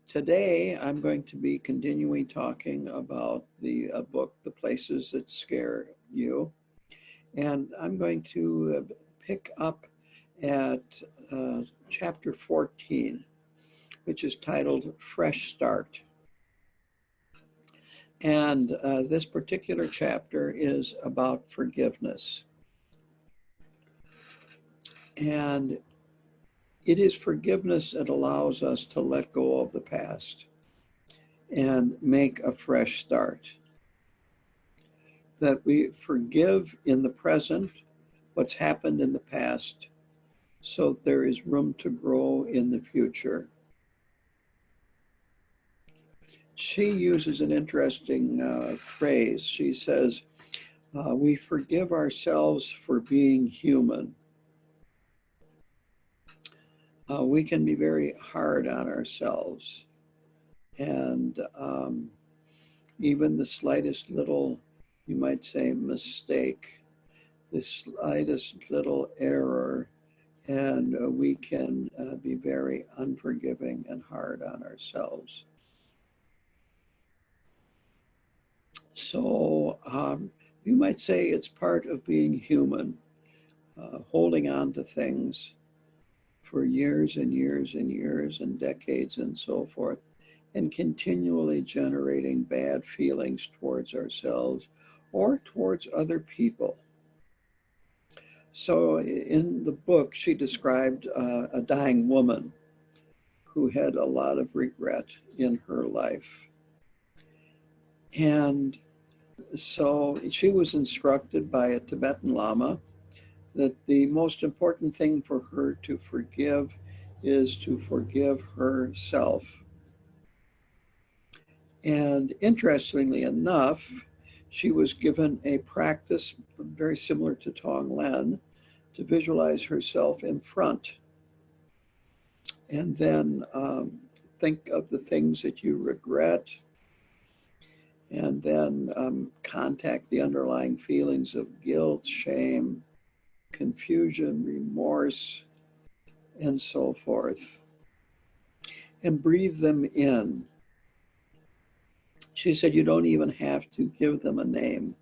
Today, I'm going to be continuing talking about the book, The Places That Scare You. And I'm going to pick up at chapter 14, which is titled Fresh Start. And this particular chapter is about forgiveness. And it is forgiveness that allows us to let go of the past and make a fresh start. That we forgive in the present what's happened in the past, so there is room to grow in the future. She uses an interesting phrase. She says, we forgive ourselves for being human. We can be very hard on ourselves. And even the slightest little, you might say, mistake, the slightest little error, and we can be very unforgiving and hard on ourselves. So you might say it's part of being human, holding on to things for years and years and years and decades and so forth, and continually generating bad feelings towards ourselves or towards other people. So in the book, she described a dying woman who had a lot of regret in her life. And so she was instructed by a Tibetan Lama that the most important thing for her to forgive is to forgive herself. And interestingly enough, she was given a practice very similar to Tonglen to visualize herself in front. And then think of the things that you regret, and then contact the underlying feelings of guilt, shame, confusion, remorse, and so forth, and breathe them in. She said you don't even have to give them a name,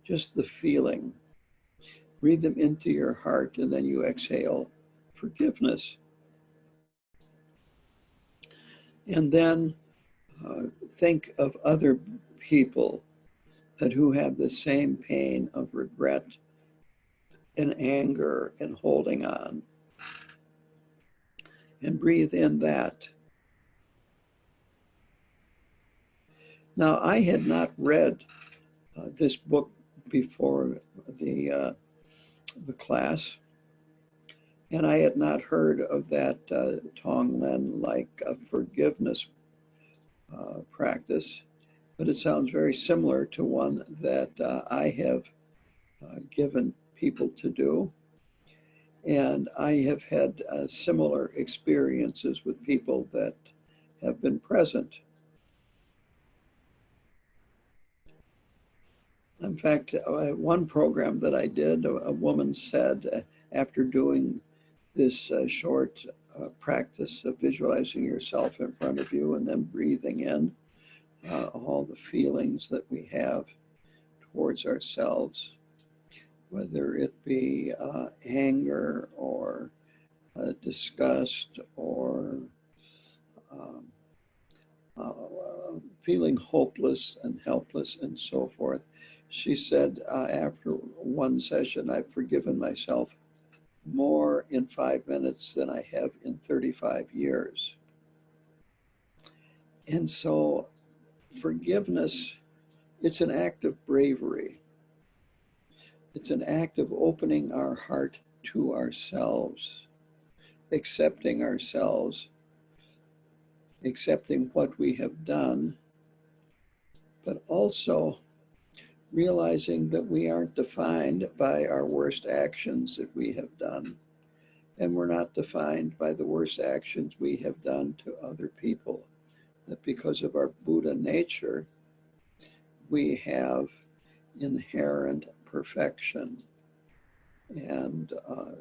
just the feeling. Breathe them into your heart, and then you exhale forgiveness. And then think of other people who have the same pain of regret and anger and holding on. And breathe in that. Now, I had not read this book before the class, and I had not heard of that Tonglen-like forgiveness practice, but it sounds very similar to one that I have given people to do. And I have had similar experiences with people that have been present. In fact, one program that I did, a woman said, after doing this short practice of visualizing yourself in front of you and then breathing in all the feelings that we have towards ourselves, whether it be anger or disgust or feeling hopeless and helpless and so forth. She said after one session, I've forgiven myself more in 5 minutes than I have in 35 years. And so forgiveness, it's an act of bravery. It's an act of opening our heart to ourselves, accepting ourselves, accepting what we have done, but also realizing that we aren't defined by our worst actions that we have done, and we're not defined by the worst actions we have done to other people. That because of our Buddha nature, we have inherent perfection and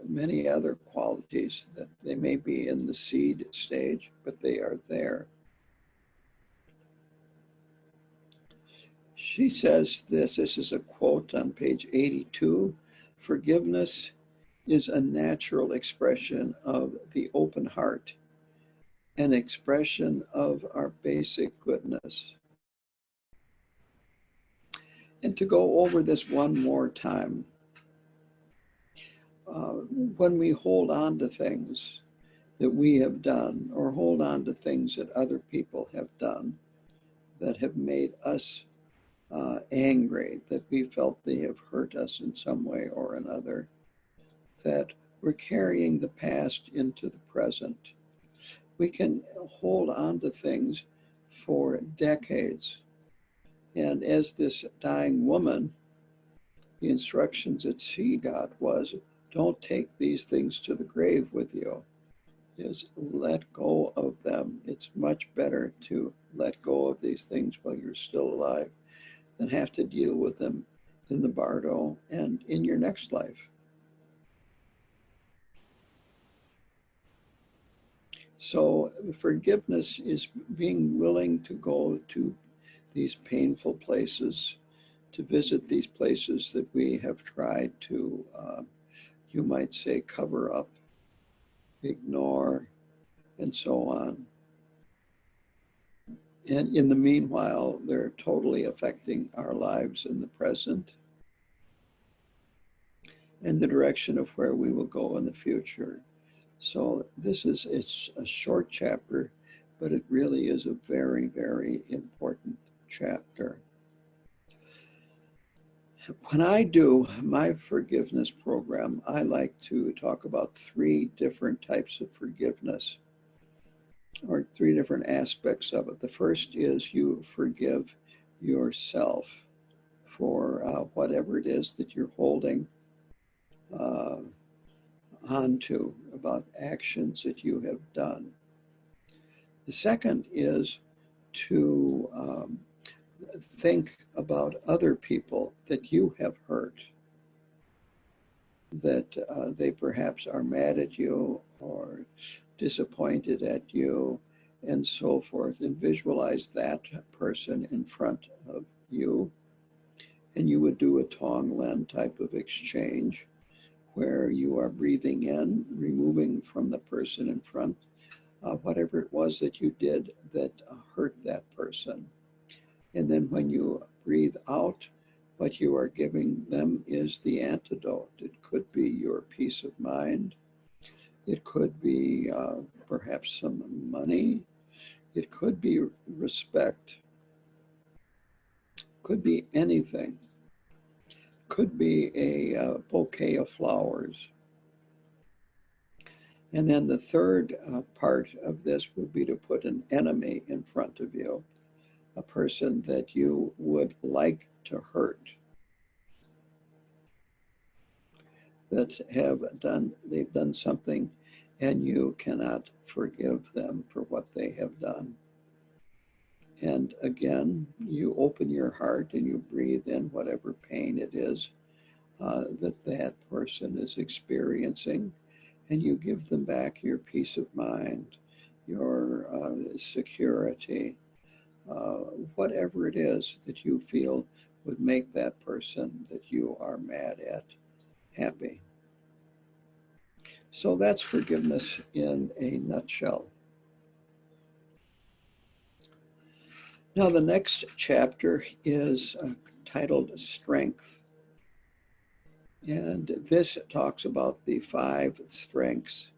many other qualities that they may be in the seed stage, but they are there. She says this is a quote on page 82, forgiveness is a natural expression of the open heart, an expression of our basic goodness. And to go over this one more time, when we hold on to things that we have done or hold on to things that other people have done that have made us angry, that we felt they have hurt us in some way or another, that we're carrying the past into the present. We can hold on to things for decades. And as this dying woman, the instructions that she got was, don't take these things to the grave with you. Is let go of them. It's much better to let go of these things while you're still alive than have to deal with them in the bardo and in your next life. So forgiveness is being willing to go to these painful places, to visit these places that we have tried to, you might say, cover up, ignore, and so on. And in the meanwhile, they're totally affecting our lives in the present and the direction of where we will go in the future. So it's a short chapter, but it really is a very, very important chapter. When I do my forgiveness program, I like to talk about 3 different types of forgiveness, or 3 different aspects of it. The first is you forgive yourself for whatever it is that you're holding onto about actions that you have done. The second is to think about other people that you have hurt, that they perhaps are mad at you or disappointed at you and so forth, and visualize that person in front of you. And you would do a Tonglen type of exchange where you are breathing in, removing from the person in front whatever it was that you did that hurt that person. And then when you breathe out, what you are giving them is the antidote. It could be your peace of mind. It could be perhaps some money. It could be respect. Could be anything. Could be a bouquet of flowers. And then the third part of this would be to put an enemy in front of you, a person that you would like to hurt, that they've done something and you cannot forgive them for what they have done. And again, you open your heart and you breathe in whatever pain it is that person is experiencing, and you give them back your peace of mind, your security, whatever it is that you feel would make that person that you are mad at happy. So that's forgiveness in a nutshell. Now the next chapter is titled Strength. And this talks about the 5 strengths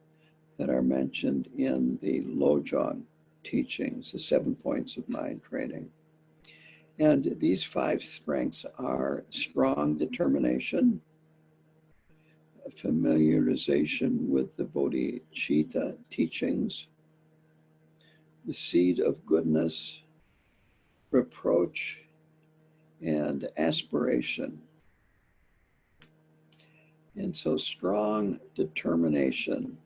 that are mentioned in the Lojong teachings, the 7 points of mind training. And these 5 strengths are strong determination, familiarization with the Bodhichitta teachings, the seed of goodness, reproach, and aspiration. And so strong determination.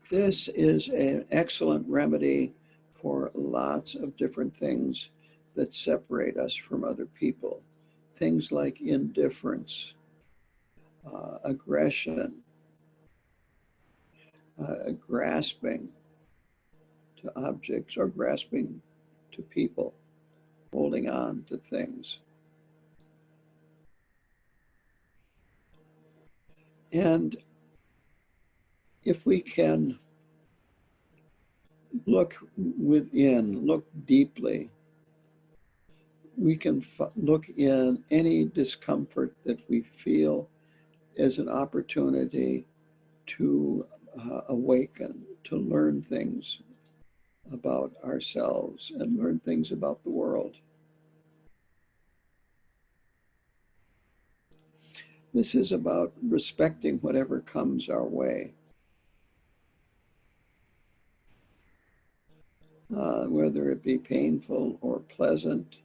This is an excellent remedy for lots of different things that separate us from other people. Things like indifference, aggression, grasping to objects or grasping to people, holding on to things. And if we can look within, look deeply, we can look in any discomfort that we feel as an opportunity to awaken, to learn things about ourselves and learn things about the world. This is about respecting whatever comes our way. Whether it be painful or pleasant,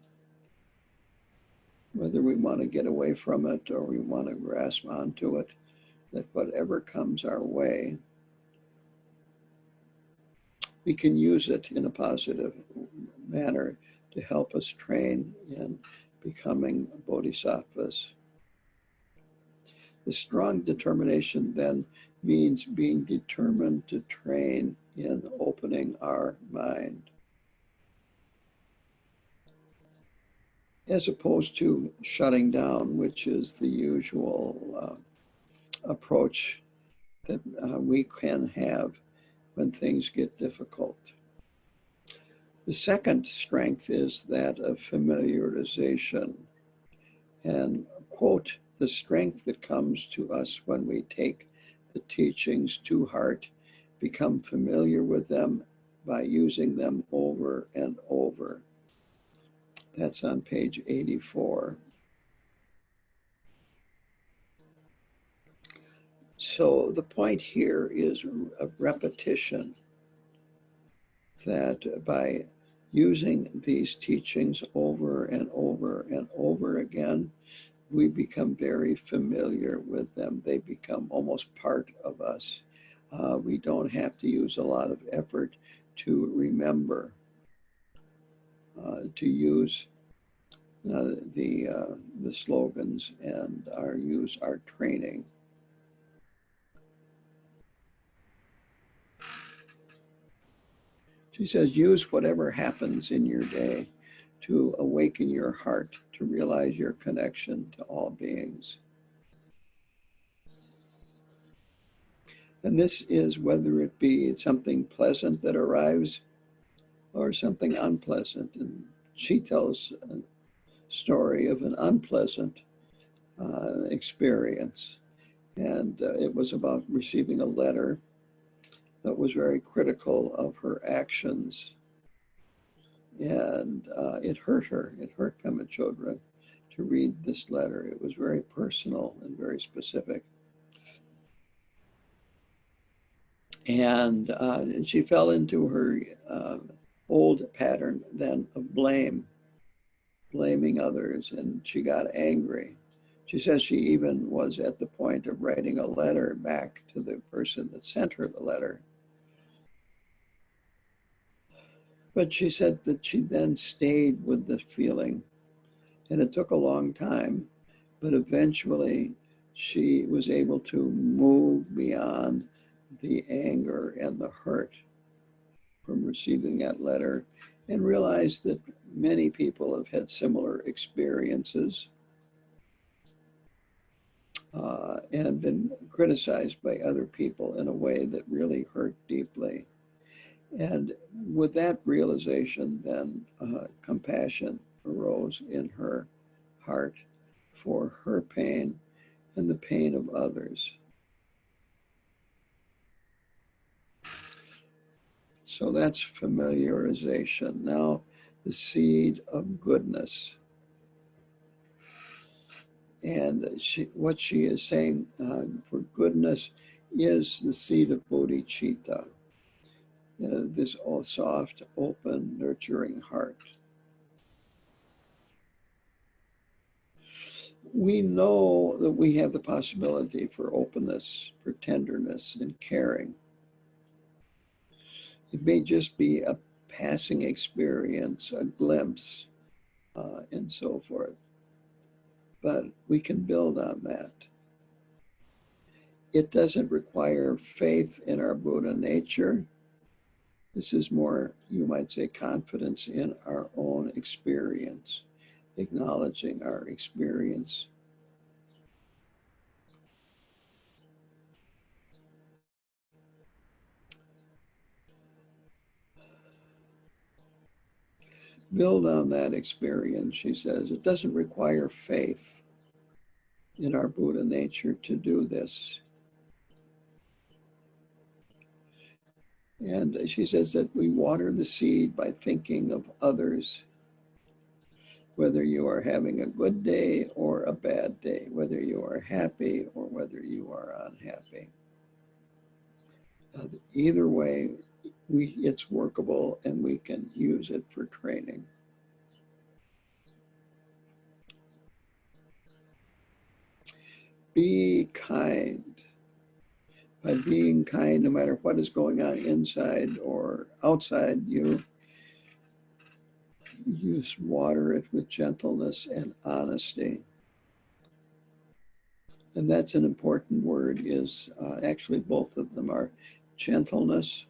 whether we want to get away from it or we want to grasp onto it, that whatever comes our way, we can use it in a positive manner to help us train in becoming bodhisattvas. The strong determination then means being determined to train in opening our mind, as opposed to shutting down, which is the usual approach that we can have when things get difficult. The second strength is that of familiarization. And quote, the strength that comes to us when we take the teachings to heart, become familiar with them by using them over and over. That's on page 84. So the point here is a repetition, that by using these teachings over and over and over again, we become very familiar with them. They become almost part of us. We don't have to use a lot of effort to remember, to use the slogans and use our training. She says, use whatever happens in your day to awaken your heart, to realize your connection to all beings. And this is whether it be something pleasant that arrives or something unpleasant. And she tells a story of an unpleasant experience. And it was about receiving a letter that was very critical of her actions. And it hurt her. It hurt Pema Chodron to read this letter. It was very personal and very specific. And she fell into her old pattern then of blaming others, and she got angry. She says she even was at the point of writing a letter back to the person that sent her the letter. But she said that she then stayed with the feeling, and it took a long time, but eventually she was able to move beyond the anger and the hurt from receiving that letter, and realized that many people have had similar experiences and been criticized by other people in a way that really hurt deeply. And with that realization, then compassion arose in her heart for her pain and the pain of others. So that's familiarization. Now, the seed of goodness. And what she is saying for goodness is the seed of Bodhichitta. This soft, open, nurturing heart. We know that we have the possibility for openness, for tenderness, and caring. It may just be a passing experience, a glimpse, and so forth. But we can build on that. It doesn't require faith in our Buddha nature. This is more, you might say, confidence in our own experience, acknowledging our experience. Build on that experience, she says. It doesn't require faith in our Buddha nature to do this. And she says that we water the seed by thinking of others, whether you are having a good day or a bad day, whether you are happy or whether you are unhappy. Either way, it's workable and we can use it for training. Be kind. By being kind, no matter what is going on inside or outside you, you water it with gentleness and honesty. And that's an important word, is actually both of them are gentleness,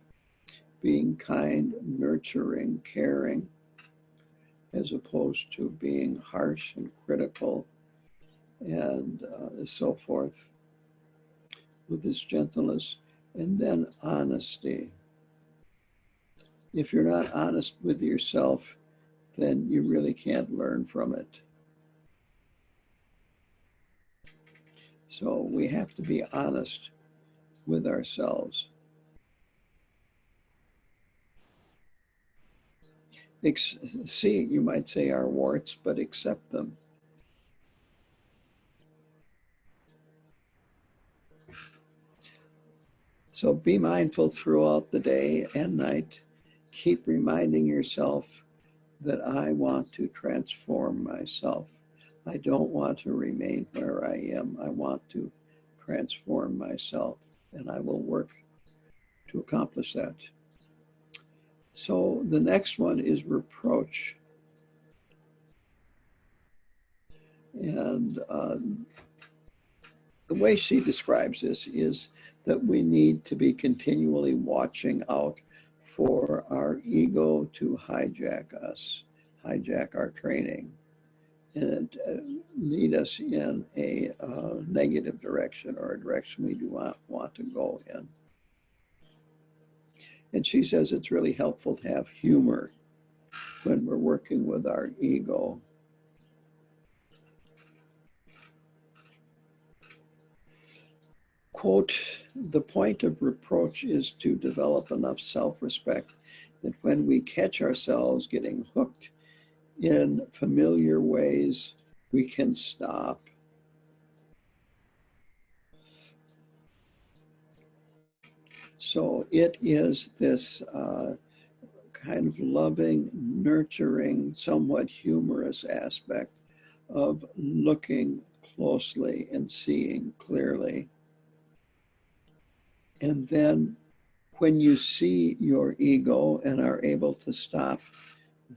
being kind, nurturing, caring, as opposed to being harsh and critical and so forth, with this gentleness. And then honesty. If you're not honest with yourself, then you really can't learn from it. So we have to be honest with ourselves. See, you might say, our warts, but accept them. So be mindful throughout the day and night. Keep reminding yourself that I want to transform myself. I don't want to remain where I am. I want to transform myself, and I will work to accomplish that. So the next one is reproach. And the way she describes this is that we need to be continually watching out for our ego to hijack us, hijack our training, and lead us in a negative direction, or a direction we do not want to go in. And she says it's really helpful to have humor when we're working with our ego. Quote, the point of reproach is to develop enough self-respect that when we catch ourselves getting hooked in familiar ways, we can stop. So it is this kind of loving, nurturing, somewhat humorous aspect of looking closely and seeing clearly. And then when you see your ego and are able to stop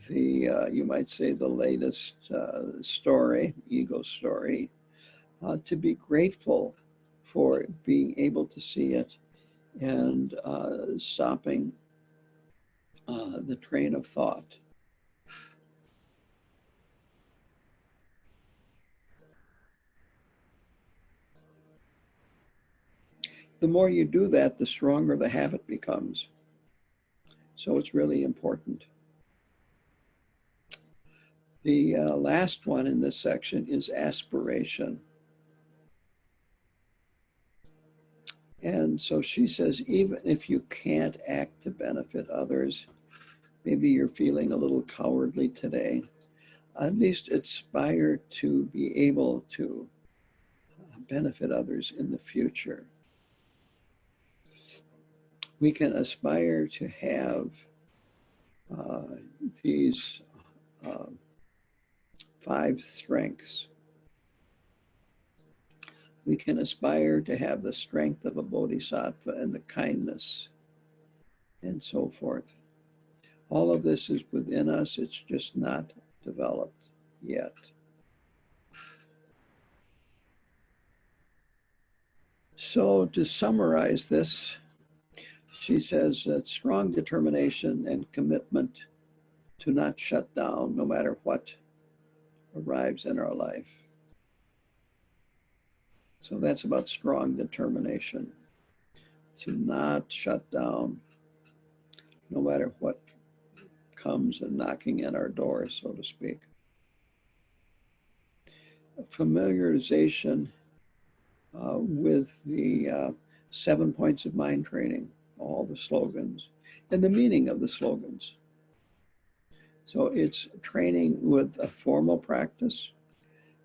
the, you might say, the latest story, ego story, to be grateful for being able to see it and stopping the train of thought. The more you do that, the stronger the habit becomes. So it's really important. The last one in this section is aspiration. And so she says, even if you can't act to benefit others, maybe you're feeling a little cowardly today, at least aspire to be able to benefit others in the future. We can aspire to have these 5 strengths. We can aspire to have the strength of a bodhisattva and the kindness and so forth. All of this is within us, it's just not developed yet. So to summarize this, She says that strong determination and commitment to not shut down no matter what arrives in our life. So that's about strong determination to not shut down no matter what comes and knocking at our doors, so to speak. Familiarization with the 7 points of mind training, all the slogans, and the meaning of the slogans. So it's training with a formal practice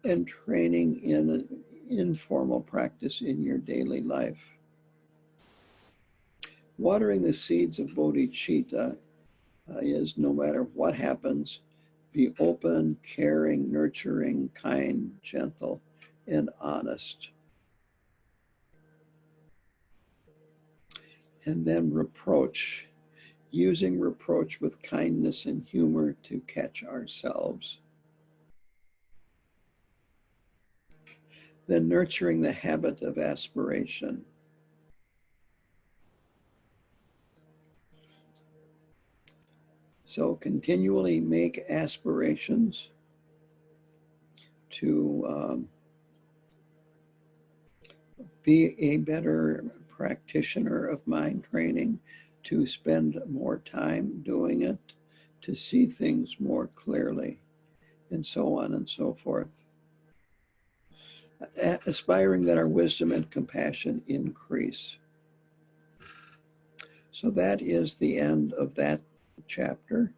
and training in an informal practice in your daily life. Watering the seeds of bodhicitta is no matter what happens, be open, caring, nurturing, kind, gentle, and honest. And then reproach, using reproach with kindness and humor to catch ourselves. Then nurturing the habit of aspiration. So continually make aspirations to be a better practitioner of mind training, to spend more time doing it, to see things more clearly, and so on and so forth. Aspiring that our wisdom and compassion increase. So that is the end of that chapter.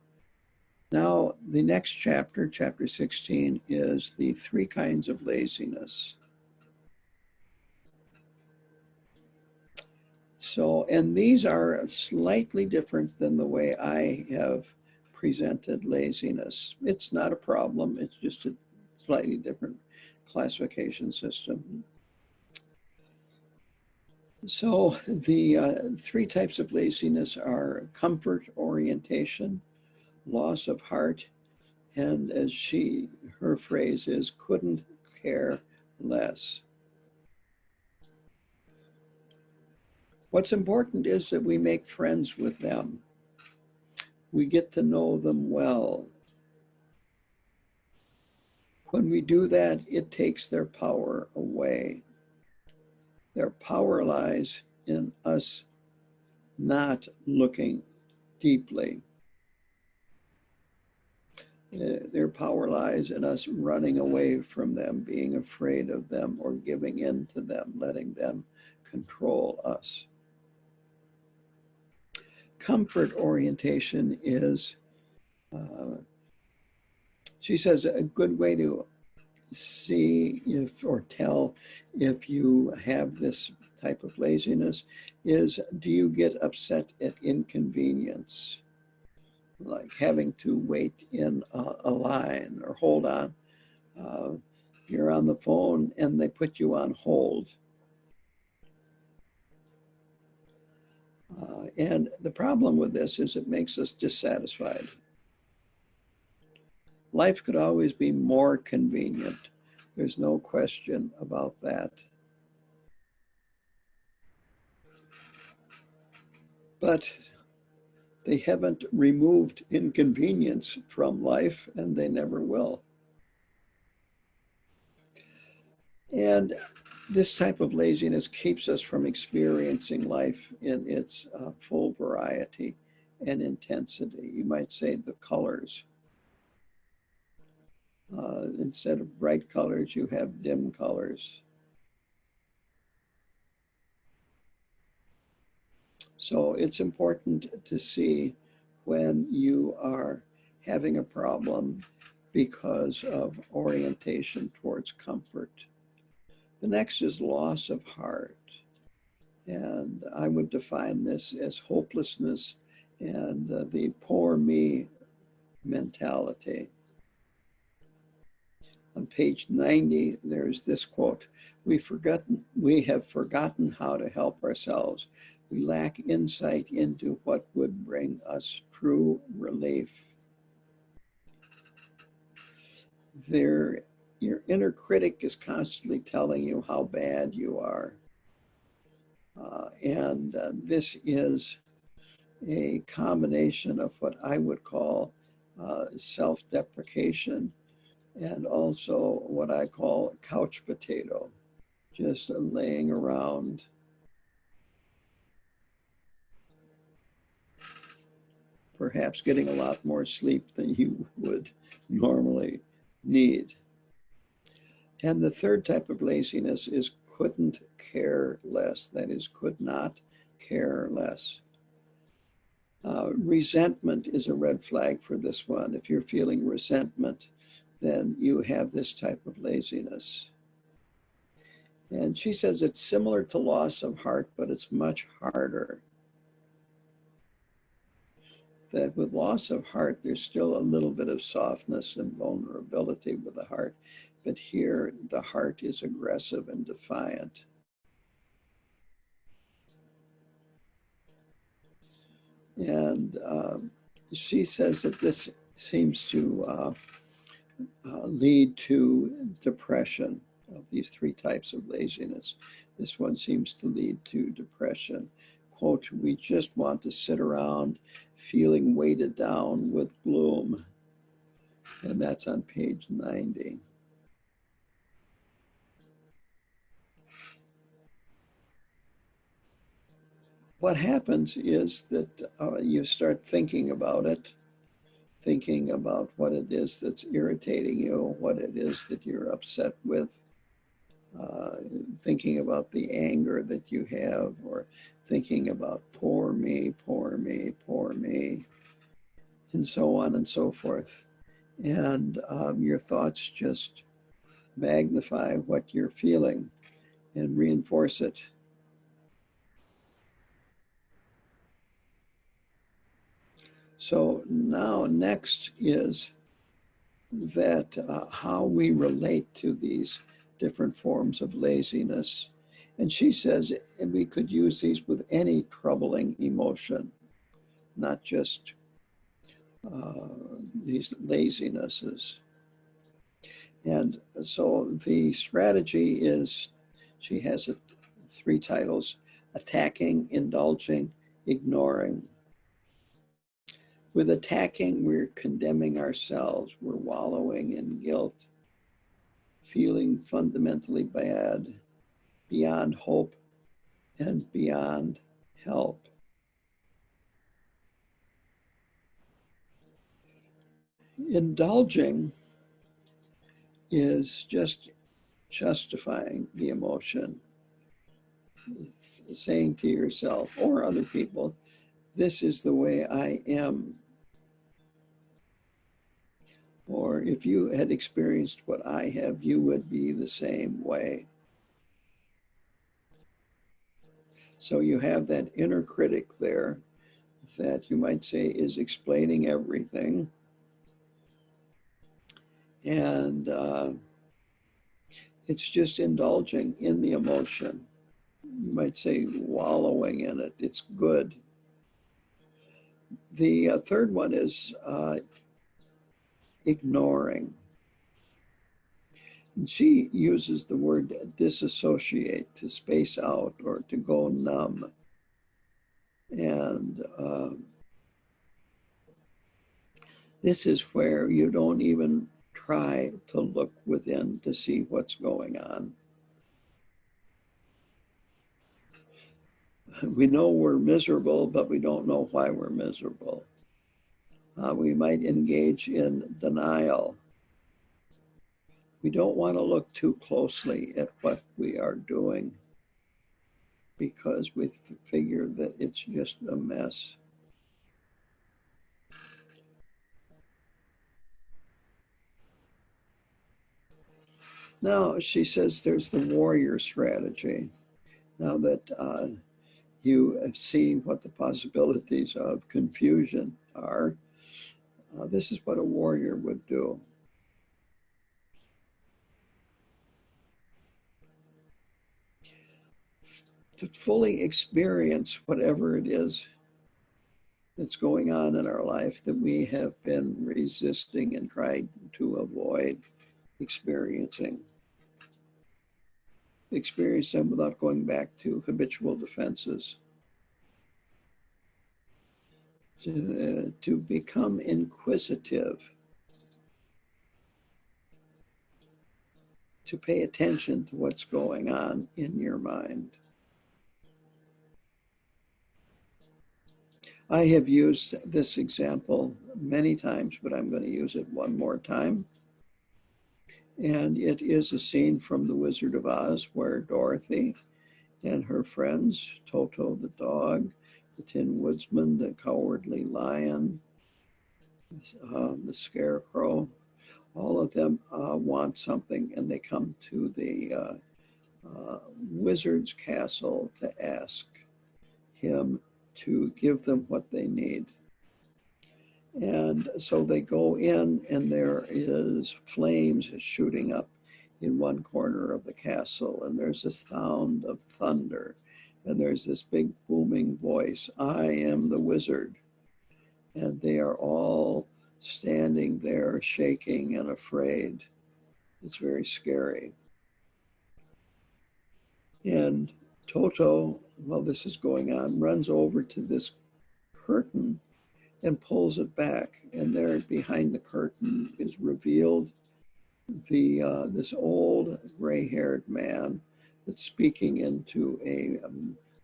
Now, the next chapter, chapter 16, is the 3 kinds of laziness. So, and these are slightly different than the way I have presented laziness. It's not a problem, it's just a slightly different classification system. So the 3 types of laziness are comfort orientation, loss of heart, and as her phrase is, couldn't care less. What's important is that we make friends with them. We get to know them well. When we do that, it takes their power away. Their power lies in us not looking deeply. Their power lies in us running away from them, being afraid of them, or giving in to them, letting them control us. Comfort orientation is, she says, a good way to see if or tell if you have this type of laziness is, do you get upset at inconvenience? Like having to wait in a line or hold on. You're on the phone and they put you on hold. And the problem with this is it makes us dissatisfied. Life could always be more convenient. There's no question about that. But they haven't removed inconvenience from life, and they never will. And this type of laziness keeps us from experiencing life in its full variety and intensity. You might say the colors. Instead of bright colors, you have dim colors. So it's important to see when you are having a problem because of orientation towards comfort. The next is loss of heart. And I would define this as hopelessness and the poor me mentality. On page 90, there's this quote, we have forgotten how to help ourselves. We lack insight into what would bring us true relief. Your inner critic is constantly telling you how bad you are. And this is a combination of what I would call self-deprecation and also what I call couch potato, just laying around. Perhaps getting a lot more sleep than you would normally need. And the third type of laziness is couldn't care less. That is, could not care less. Resentment is a red flag for this one. If you're feeling resentment, then you have this type of laziness. And she says it's similar to loss of heart, but it's much harder. That with loss of heart, there's still a little bit of softness and vulnerability with the heart. But here, the heart is aggressive and defiant. And she says that this seems to lead to depression of these three types of laziness. This one seems to lead to depression. Quote, we just want to sit around feeling weighted down with gloom. And that's on page 90. What happens is that you start thinking about it, thinking about what it is that's irritating you, what it is that you're upset with, thinking about the anger that you have, or thinking about poor me, poor me, poor me, and so on and so forth. And your thoughts just magnify what you're feeling and reinforce it. So now next is that how we relate to these different forms of laziness. And she says we could use these with any troubling emotion, not just these lazinesses. And so the strategy is, she has it, three titles: attacking, indulging, ignoring. With attacking, we're condemning ourselves. We're wallowing in guilt, feeling fundamentally bad, beyond hope, and beyond help. Indulging is just justifying the emotion, saying to yourself or other people, this is the way I am. Or if you had experienced what I have, you would be the same way. So you have that inner critic there that you might say is explaining everything. And it's just indulging in the emotion. You might say wallowing in it. It's good. The third one is ignoring. And she uses the word disassociate, to space out or to go numb. And this is where you don't even try to look within to see what's going on. We know we're miserable, but we don't know why we're miserable. We might engage in denial. We don't want to look too closely at what we are doing because we figure that it's just a mess. Now, she says there's the warrior strategy. Now that you see what the possibilities of confusion are, this is what a warrior would do. To fully experience whatever it is that's going on in our life that we have been resisting and tried to avoid experiencing. Experience them without going back to habitual defenses. to become inquisitive, to pay attention to what's going on in your mind. I have used this example many times, but I'm going to use it one more time. And it is a scene from The Wizard of Oz where Dorothy and her friends, Toto the dog, the Tin Woodsman, the Cowardly Lion, the Scarecrow, all of them want something, and they come to the wizard's castle to ask him to give them what they need. And so they go in, and there is flames shooting up in one corner of the castle, and there's a sound of thunder, and there's this big booming voice, "I am the wizard." And they are all standing there shaking and afraid. It's very scary. And Toto, while this is going on, runs over to this curtain and pulls it back. And there behind the curtain is revealed this old gray-haired man that's speaking into a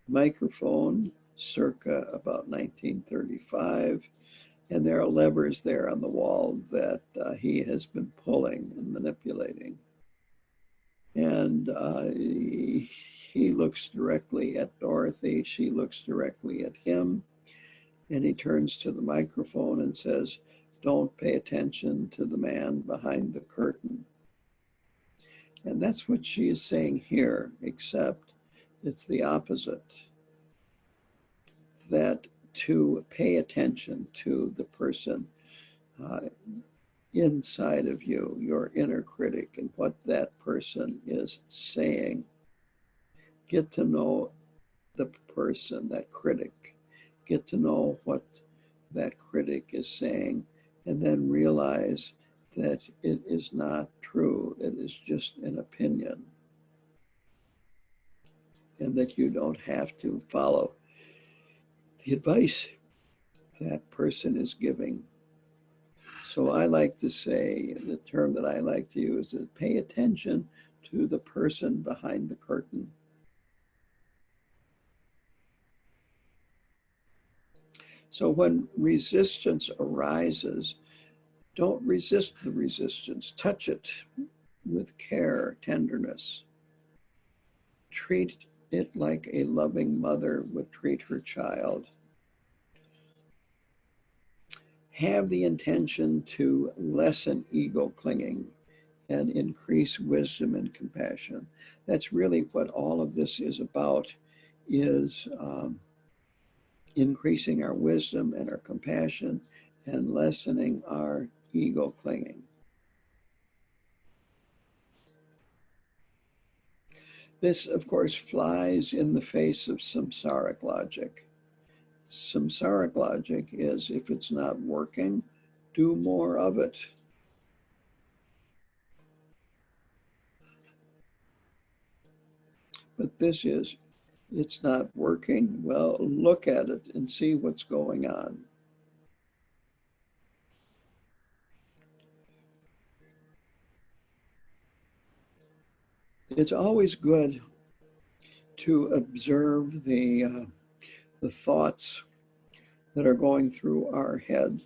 microphone circa about 1935. And there are levers there on the wall that he has been pulling and manipulating. And he looks directly at Dorothy. She looks directly at him. And he turns to the microphone and says, "Don't pay attention to the man behind the curtain." And that's what she is saying here, except it's the opposite. That to pay attention to the person inside of you, your inner critic, and what that person is saying. Get to know the person, that critic. Get to know what that critic is saying, and then realize that it is not true. It is just an opinion, and that you don't have to follow the advice that person is giving. So I like to say, the term that I like to use is pay attention to the person behind the curtain. So when resistance arises, don't resist the resistance. Touch it with care, tenderness. Treat it like a loving mother would treat her child. Have the intention to lessen ego clinging and increase wisdom and compassion. That's really what all of this is about, is increasing our wisdom and our compassion and lessening our ego clinging. This, of course, flies in the face of samsaric logic. Samsaric logic is, if it's not working, do more of it. But this is, it's not working. Well, look at it and see what's going on. It's always good to observe the thoughts that are going through our head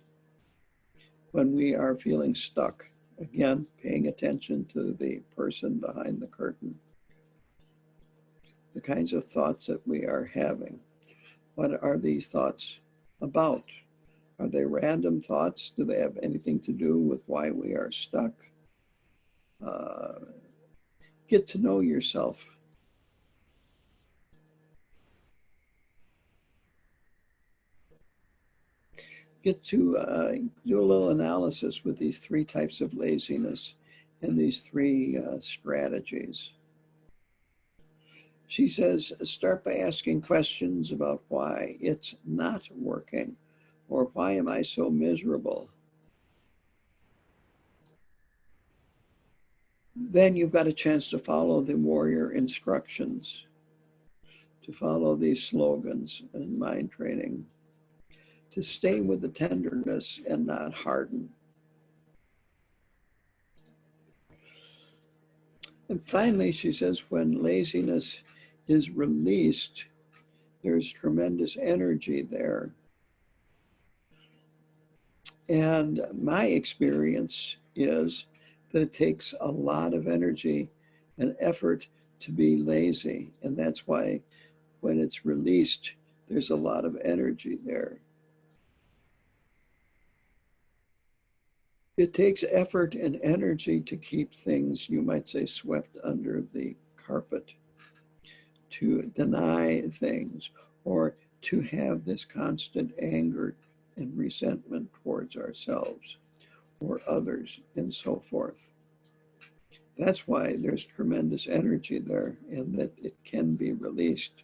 when we are feeling stuck. Again, paying attention to the person behind the curtain. The kinds of thoughts that we are having. What are these thoughts about? Are they random thoughts? Do they have anything to do with why we are stuck? Get to know yourself. Get to do a little analysis with these three types of laziness and these three strategies. She says, start by asking questions about why it's not working, or why am I so miserable? Then you've got a chance to follow the warrior instructions, to follow these slogans and mind training, to stay with the tenderness and not harden. And finally, she says, when laziness is released, there's tremendous energy there. And my experience is that it takes a lot of energy and effort to be lazy. And that's why when it's released, there's a lot of energy there. It takes effort and energy to keep things, you might say, swept under the carpet, to deny things, or to have this constant anger and resentment towards ourselves or others and so forth. That's why there's tremendous energy there and that it can be released.